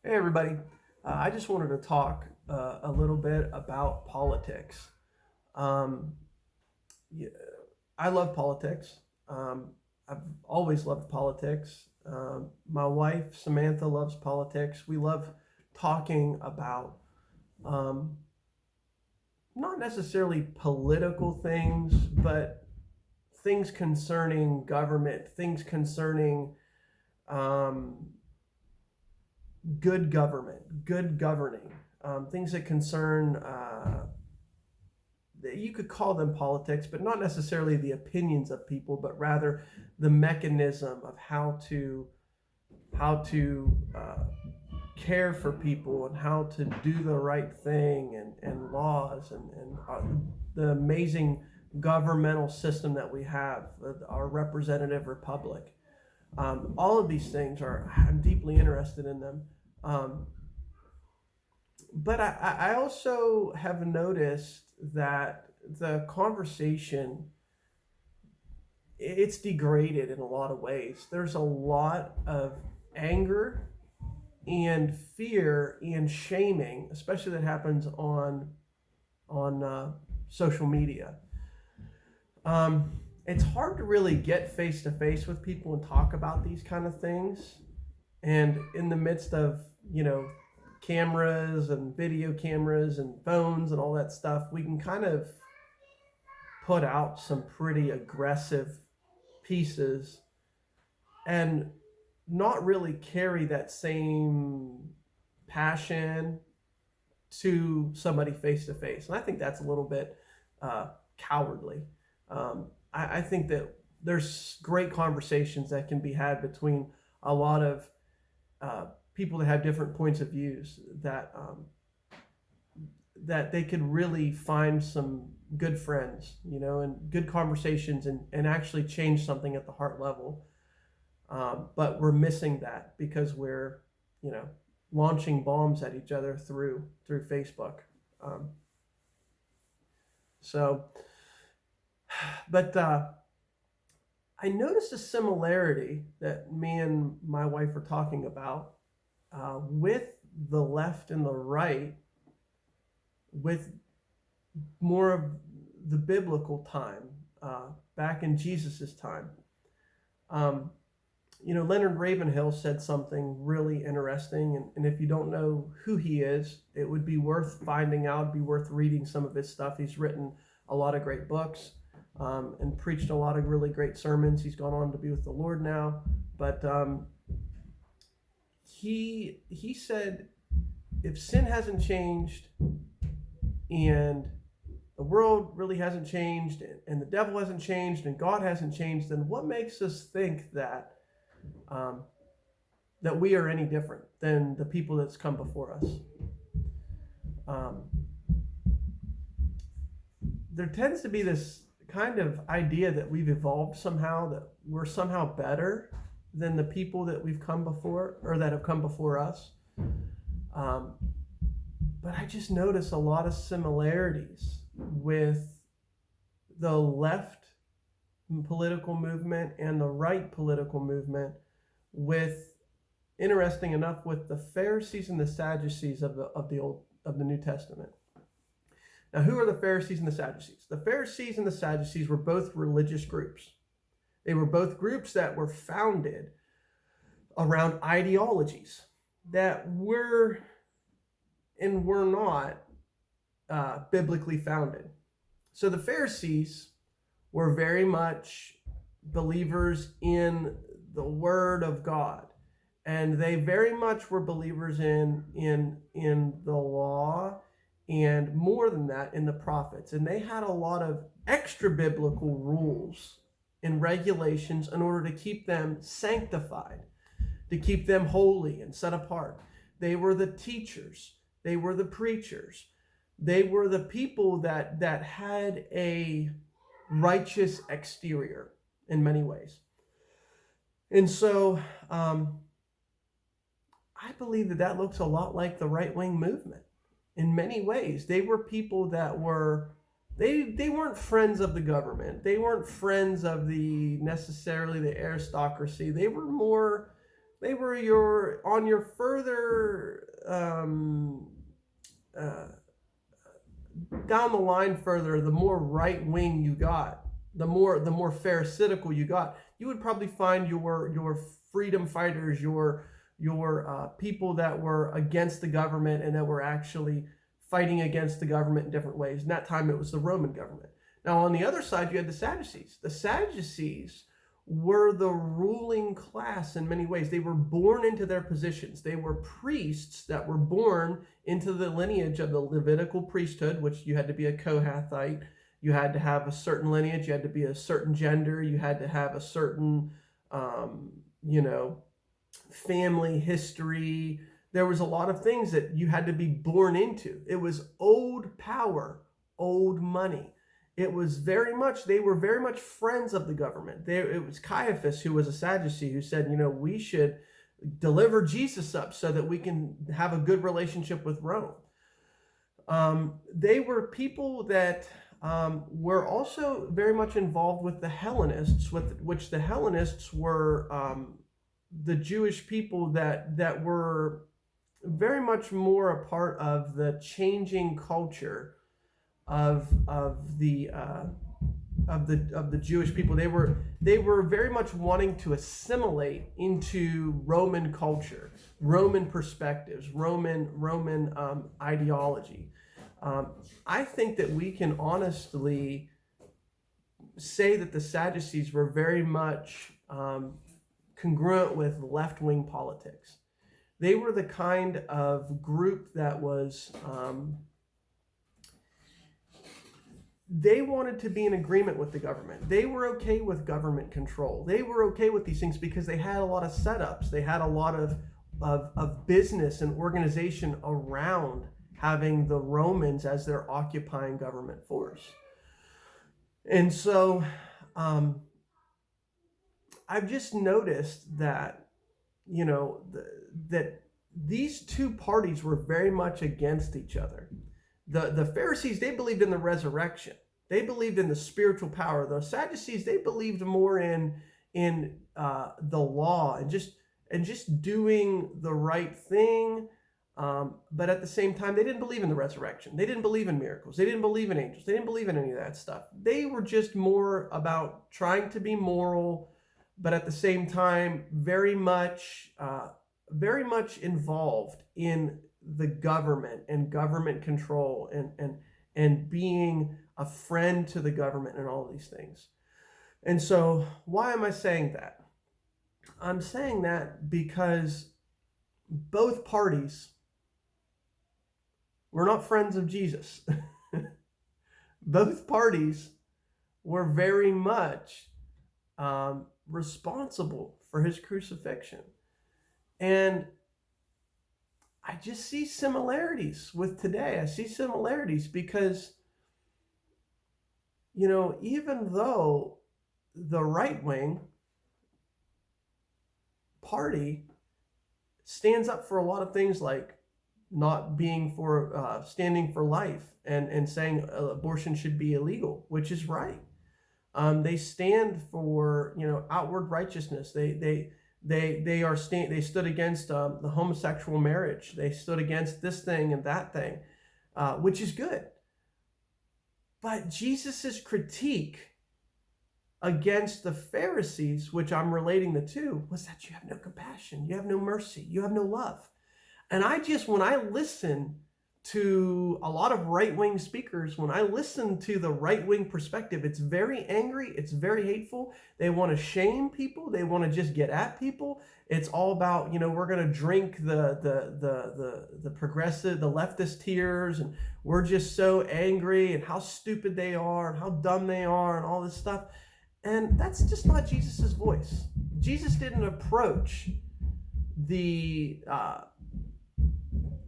Hey, everybody. I just wanted to talk a little bit about politics. Um, yeah, I love politics. Um, I've always loved politics. My wife, Samantha, loves politics. We love talking about um, not necessarily political things, but things concerning government, things concerning um, good government, good governing, things that concern you could call them politics, but not necessarily the opinions of people, but rather the mechanism of how to care for people and how to do the right thing and laws and the amazing governmental system that we have, our representative republic. All of these things are I'm deeply interested in them. Um, but I also have noticed that the conversation it's degraded in a lot of ways. There's a lot of anger and fear and shaming, especially that happens on social media. It's hard to really get face to face with people and talk about these kind of things. And in the midst of cameras and video cameras and phones and all that stuff, we can kind of put out some pretty aggressive pieces and not really carry that same passion to somebody face to face. And I think that's a little bit cowardly. I think that there's great conversations that can be had between a lot of people that have different points of views that they could really find some good friends, and good conversations and actually change something at the heart level. But we're missing that because we're, you know, launching bombs at each other through Facebook. Um, so, but I noticed a similarity that me and my wife were talking about with the left and the right, with more of the biblical time, back in Jesus's time. Um, Leonard Ravenhill said something really interesting, and if you don't know who he is, it would be worth finding out, it'd be worth reading some of his stuff. He's written a lot of great books and preached a lot of really great sermons. He's gone on to be with the Lord now, but he said if sin hasn't changed and the world really hasn't changed and the devil hasn't changed and God hasn't changed, then what makes us think um, that we are any different than the people that's come before us? Um, there tends to be this kind of idea that we've evolved somehow, that we're somehow better than the people that we've come before or that have come before us. Um, but I just notice a lot of similarities with the left political movement and the right political movement, with, interesting enough, with the Pharisees and the Sadducees of the New Testament. Now, who are the Pharisees and the Sadducees? The Pharisees and the Sadducees were both religious groups. They were both groups that were founded around ideologies that were and were not biblically founded. So the Pharisees were very much believers in the Word of God, and they very much were believers in the law, and more than that, in the prophets. And they had a lot of extra biblical rules and regulations in order to keep them sanctified, to keep them holy and set apart. They were the teachers. They were the preachers. They were the people that had a righteous exterior in many ways. And so I believe that looks a lot like the right-wing movement in many ways. They were people that were, they weren't friends of the government. They weren't friends of necessarily the aristocracy. They were more They were your on your further down the line further, the more right wing you got, the more pharisaical you got, you would probably find your freedom fighters, your people that were against the government and that were actually fighting against the government in different ways. In that time, it was the Roman government. Now, on the other side, you had the Sadducees. The Sadducees were the ruling class in many ways. They were born into their positions. They were priests that were born into the lineage of the Levitical priesthood, which you had to be a Kohathite. You had to have a certain lineage. You had to be a certain gender. You had to have a certain, family history. There was a lot of things that you had to be born into. It was old power, old money. It was they were very much friends of the government. It was Caiaphas, who was a Sadducee, who said, we should deliver Jesus up so that we can have a good relationship with Rome. They were people that were also very much involved with the Hellenists, which the Hellenists were the Jewish people that were very much more a part of the changing culture of the Jewish people. They were very much wanting to assimilate into Roman culture, Roman perspectives, Roman ideology. I think that we can honestly say that the Sadducees were very much congruent with left-wing politics. They were the kind of group that was they wanted to be in agreement with the government. They were okay with government control. They were okay with these things because they had a lot of setups. They had a lot of business and organization around having the Romans as their occupying government force. And so I've just noticed that, that these two parties were very much against each other. The Pharisees, they believed in the resurrection. They believed in the spiritual power. The Sadducees, they believed more in the law and just doing the right thing. But at the same time, they didn't believe in the resurrection. They didn't believe in miracles. They didn't believe in angels. They didn't believe in any of that stuff. They were just more about trying to be moral, but at the same time, very much involved in the government and government control and being a friend to the government and all these things. And so why am I saying that? I'm saying that because both parties were not friends of Jesus. Both parties were very much responsible for his crucifixion. And I just see similarities with today. I see similarities because, even though the right wing party stands up for a lot of things like not being for standing for life and saying abortion should be illegal, which is right. They stand for outward righteousness. They stood against the homosexual marriage. They stood against this thing and that thing, which is good. But Jesus's critique against the Pharisees, which I'm relating the two, was that you have no compassion, you have no mercy, you have no love. And when I listen to a lot of right-wing speakers, when I listen to the right-wing perspective, it's very angry, it's very hateful. They want to shame people, they want to just get at people. It's all about, we're going to drink the progressive, the leftist tears, and we're just so angry and how stupid they are and how dumb they are and all this stuff. And that's just not Jesus's voice. Jesus didn't approach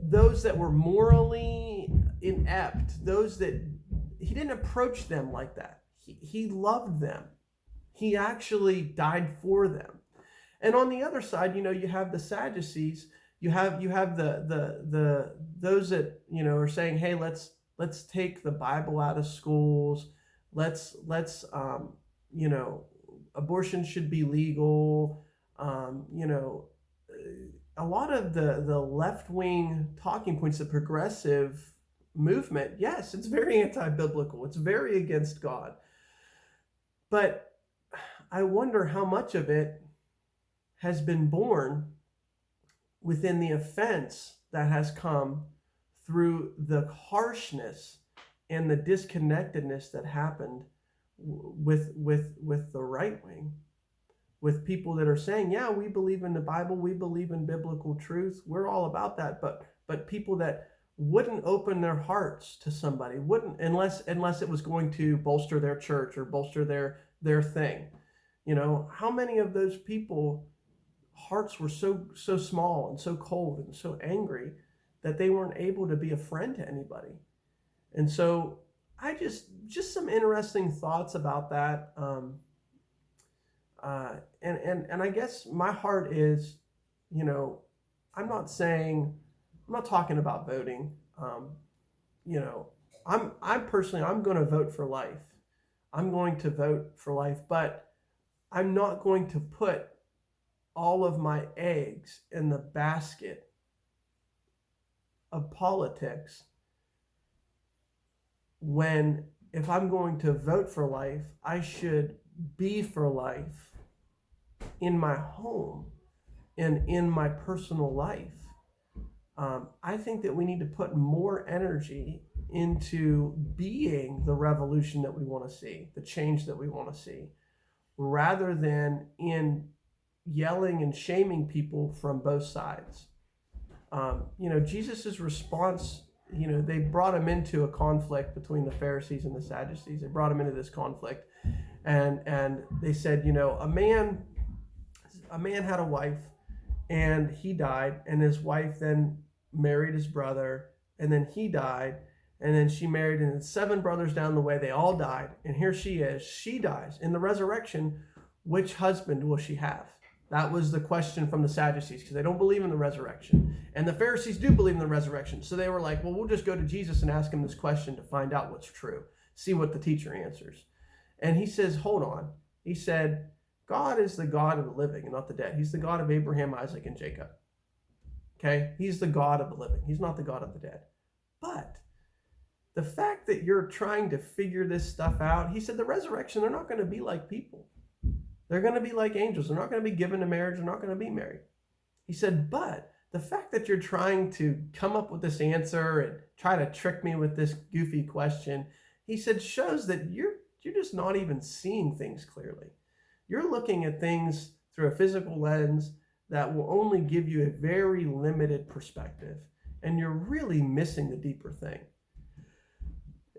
those that were morally inept, he didn't approach them like that. He loved them. He actually died for them. And on the other side, you have the Sadducees. You have the those that are saying, hey, let's take the Bible out of schools. Let's abortion should be legal. a lot of the left-wing talking points, the progressive movement, yes, it's very anti-biblical. It's very against God. But I wonder how much of it has been born within the offense that has come through the harshness and the disconnectedness that happened with the right wing, with people that are saying, yeah, we believe in the Bible, we believe in biblical truth, we're all about that, but people that wouldn't open their hearts to somebody, wouldn't, unless it was going to bolster their church or bolster their thing. You know, how many of those people hearts were so small and so cold and so angry that they weren't able to be a friend to anybody? And so I just some interesting thoughts about that. And I guess my heart is, you know, I'm not talking about voting. You know, I'm personally, I'm going to vote for life. I'm going to vote for life, but I'm not going to put all of my eggs in the basket of politics when, if I'm going to vote for life, I should be for life in my home and in my personal life. I think that we need to put more energy into being the revolution that we want to see, the change that we want to see, rather than in yelling and shaming people from both sides. You know, Jesus's response, you know, they brought him into a conflict between the Pharisees and the Sadducees. They brought him into this conflict, and they said, you know, a man had a wife, and he died, and his wife then married his brother, and then he died, and then she married, and 7 brothers down the way, they all died, and here she is, she dies. In the resurrection, which husband will she have? That was the question from the Sadducees, because they don't believe in the resurrection. And the Pharisees do believe in the resurrection. So they were like, well, we'll just go to Jesus and ask him this question to find out what's true. See what the teacher answers. And he says, hold on. He said, God is the God of the living and not the dead. He's the God of Abraham, Isaac, and Jacob. Okay? He's the God of the living. He's not the God of the dead. But the fact that you're trying to figure this stuff out, he said the resurrection, they're not going to be like people. They're going to be like angels. They're not going to be given to marriage. They're not going to be married. He said, but the fact that you're trying to come up with this answer and try to trick me with this goofy question, he said, shows that you're just not even seeing things clearly. You're looking at things through a physical lens that will only give you a very limited perspective. And you're really missing the deeper thing.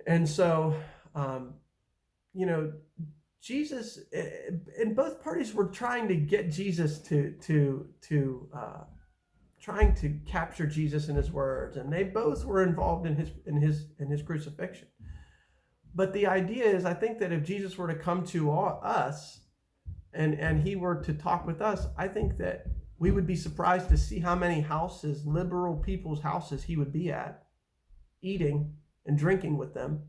And so, you know, Jesus, and both parties were trying to get Jesus trying to capture Jesus in his words, and they both were involved in his crucifixion. But the idea is, I think that if Jesus were to come to us and he were to talk with us, I think that we would be surprised to see how many houses, liberal people's houses, he would be at, eating and drinking with them.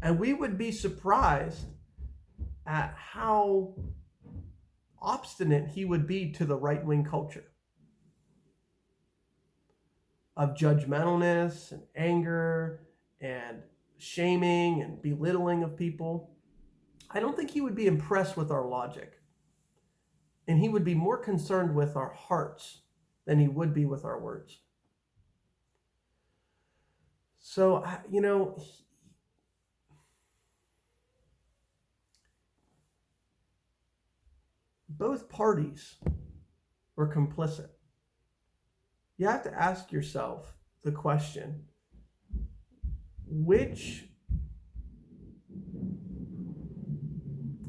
And we would be surprised at how obstinate he would be to the right-wing culture of judgmentalness and anger and shaming and belittling of people. I don't think he would be impressed with our logic. And he would be more concerned with our hearts than he would be with our words. So, you know, both parties were complicit. You have to ask yourself the question,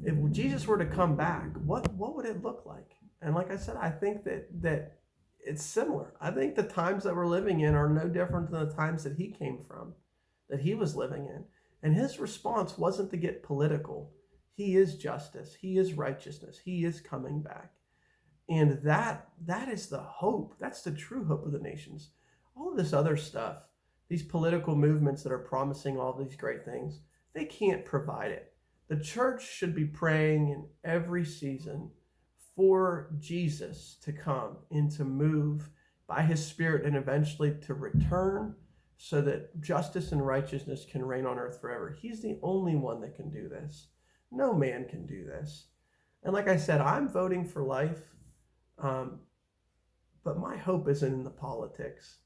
if Jesus were to come back, what would it look like? And like I said, I think that it's similar. I think the times that we're living in are no different than the times that he came from, that he was living in. And his response wasn't to get political. He is justice. He is righteousness. He is coming back. And that is the hope. That's the true hope of the nations. All of this other stuff, these political movements that are promising all these great things, they can't provide it. The church should be praying in every season for Jesus to come and to move by his Spirit and eventually to return so that justice and righteousness can reign on earth forever. He's the only one that can do this. No man can do this. And like I said, I'm voting for life, but my hope isn't in the politics.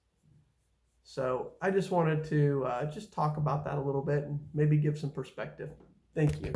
So I just wanted to just talk about that a little bit and maybe give some perspective. Thank you.